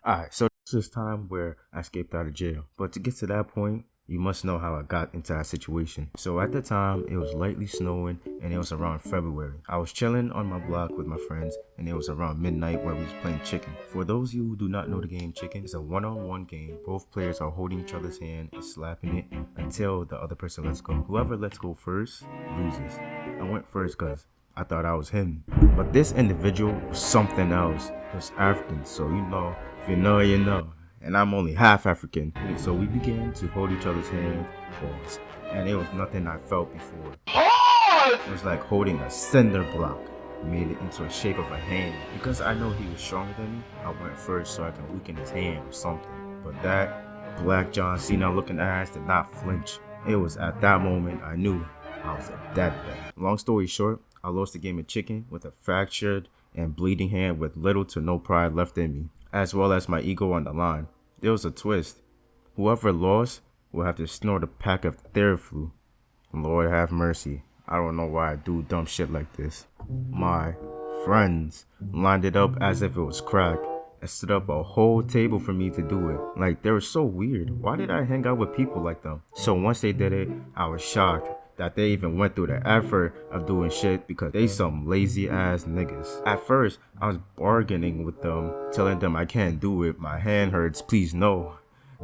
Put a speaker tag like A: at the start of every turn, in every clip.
A: Alright, so this is time where I escaped out of jail. But to get to that point, you must know how I got into that situation. So at the time, it was lightly snowing and it was around February. I was chilling on my block with my friends and it was around midnight where we was playing chicken. For those of you who do not know the game chicken, it's a one-on-one game. Both players are holding each other's hand and slapping it until the other person lets go. Whoever lets go first loses. I went first because I thought I was him. But this individual was something else. He was African, so you know, if you know, you know. And I'm only half African. So we began to hold each other's hand, pause. And it was nothing I felt before. It was like holding a cinder block. Made it into a shape of a hand. Because I know he was stronger than me, I went first so I can weaken his hand or something. But that Black John Cena looking ass did not flinch. It was at that moment I knew I was a dead man. Long story short, I lost the game of chicken with a fractured and bleeding hand with little to no pride left in me, as well as my ego on the line. There was a twist. Whoever lost will have to snort a pack of Theraflu. Lord have mercy. I don't know why I do dumb shit like this. My friends lined it up as if it was crack and stood up a whole table for me to do it. Like, they were so weird. Why did I hang out with people like them? So once they did it, I was shocked that they even went through the effort of doing shit because they some lazy ass niggas. At first, I was bargaining with them, telling them I can't do it, my hand hurts, please no.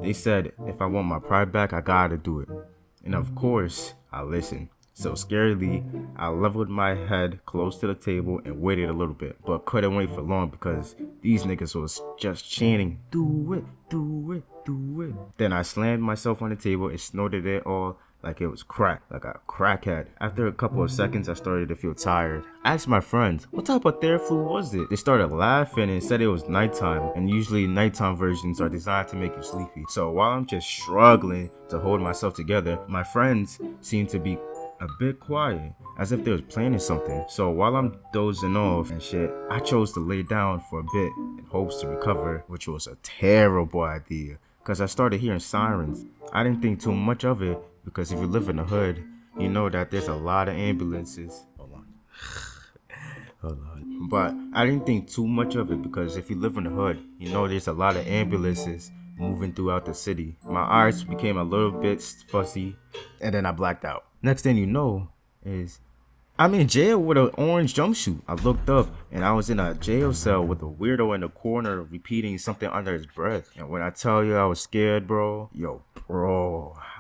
A: They said if I want my pride back, I gotta do it. And of course, I listened. So scarily, I leveled my head close to the table and waited a little bit, but couldn't wait for long because these niggas was just chanting, do it, do it, do it. Then I slammed myself on the table and snorted it all like it was crack, like a crackhead. After a couple of seconds, I started to feel tired. I asked my friends, what type of Theraflu was it? They started laughing and said it was nighttime, and usually nighttime versions are designed to make you sleepy. So while I'm just struggling to hold myself together, my friends seem to be a bit quiet, as if they was planning something. So while I'm dozing off and shit, I chose to lay down for a bit in hopes to recover, which was a terrible idea, because I started hearing sirens. I didn't think too much of it, because if you live in the hood, you know that there's a lot of ambulances. Hold on. But I didn't think too much of it because if you live in the hood, you know there's a lot of ambulances moving throughout the city. My eyes became a little bit fuzzy and then I blacked out. Next thing you know is I'm in jail with an orange jumpsuit. I looked up and I was in a jail cell with a weirdo in the corner repeating something under his breath. And when I tell you I was scared, bro,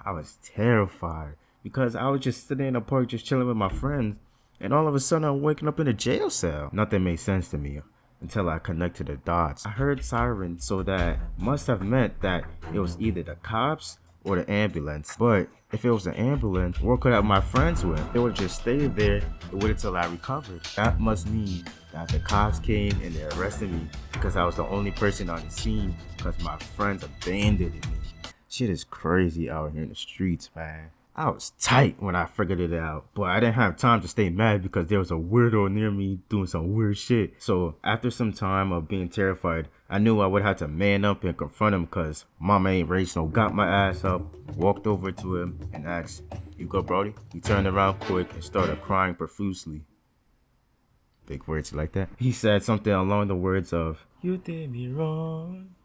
A: I was terrified because I was just sitting in the park just chilling with my friends. And all of a sudden I'm waking up in a jail cell. Nothing made sense to me until I connected the dots. I heard sirens, so that must have meant that it was either the cops or the ambulance. But if it was an ambulance, where could my friends went? They would just stay there and wait until I recovered. That must mean that the cops came and they arrested me because I was the only person on the scene because my friends abandoned me. Shit is crazy out here in the streets, man. I was tight when I figured it out, but I didn't have time to stay mad because there was a weirdo near me doing some weird shit. So after some time of being terrified, I knew I would have to man up and confront him because mama ain't raised no. Got my ass up, walked over to him and asked, "You good, Brody?" He turned around quick and started crying profusely. Big words like that. He said something along the words of, "You did me wrong,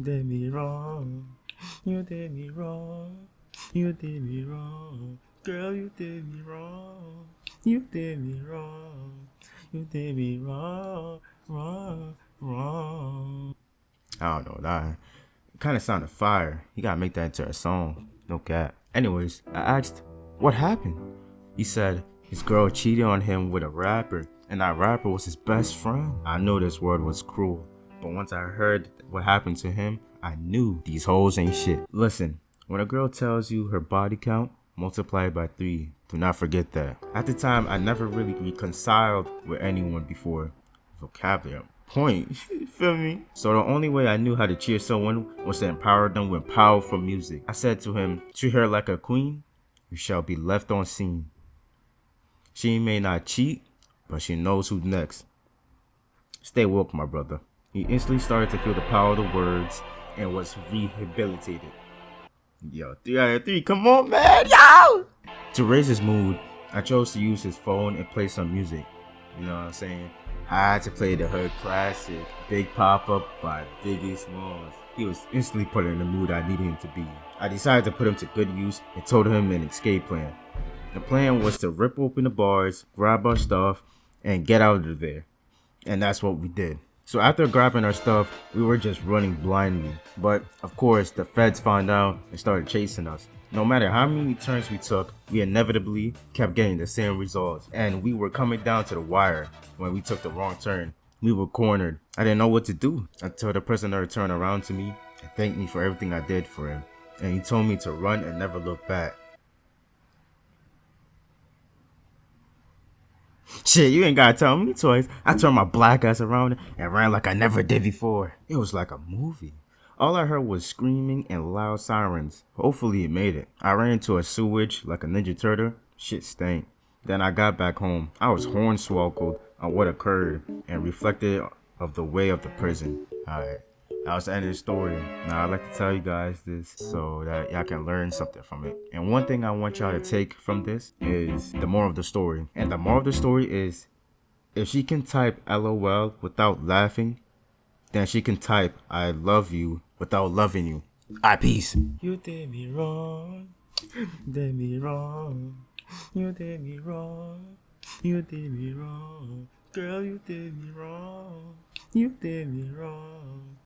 A: did me wrong, you did me wrong. You did me wrong, girl, you did me wrong. You did me wrong, you did me wrong, wrong. I don't know, that kind of sounded fire. You gotta make that into a song, no cap. Anyways, I asked, what happened? He said his girl cheated on him with a rapper, and that rapper was his best friend. I knew this world was cruel, but once I heard what happened to him, I knew these hoes ain't shit. Listen. When a girl tells you her body count, multiply it by 3. Do not forget that. At the time, I never really reconciled with anyone before. Vocabulary on point, you feel me? So the only way I knew how to cheer someone was to empower them with powerful music. I said to him, treat her like a queen, you shall be left on scene. She may not cheat, but she knows who's next. Stay woke, my brother. He instantly started to feel the power of the words and was rehabilitated. Yo, 3 out of 3, come on, man, yo! To raise his mood, I chose to use his phone and play some music. You know what I'm saying? I had to play the hood classic, Big Papa by Biggie Smalls. He was instantly put in the mood I needed him to be. I decided to put him to good use and told him an escape plan. The plan was to rip open the bars, grab our stuff, and get out of there. And that's what we did. So after grabbing our stuff, we were just running blindly. But of course, the feds found out and started chasing us. No matter how many turns we took, we inevitably kept getting the same results. And we were coming down to the wire when we took the wrong turn. We were cornered. I didn't know what to do until the prisoner turned around to me and thanked me for everything I did for him. And he told me to run and never look back. Shit, you ain't gotta tell me twice. I turned my black ass around and ran like I never did before. It was like a movie. All I heard was screaming and loud sirens. Hopefully it made it. I ran into a sewage like a ninja turtle. Shit stank. Then I got back home. I was hornswoggled on what occurred and reflected of the way of the prison. Alright. That was the end of the story. Now I'd like to tell you guys this so that y'all can learn something from it. And one thing I want y'all to take from this is the moral of the story. And the moral of the story is, if she can type LOL without laughing, then she can type I love you without loving you. Alright, peace. You did me wrong. Did me wrong. You did me wrong. You did me wrong. Girl, you did me wrong. You did me wrong.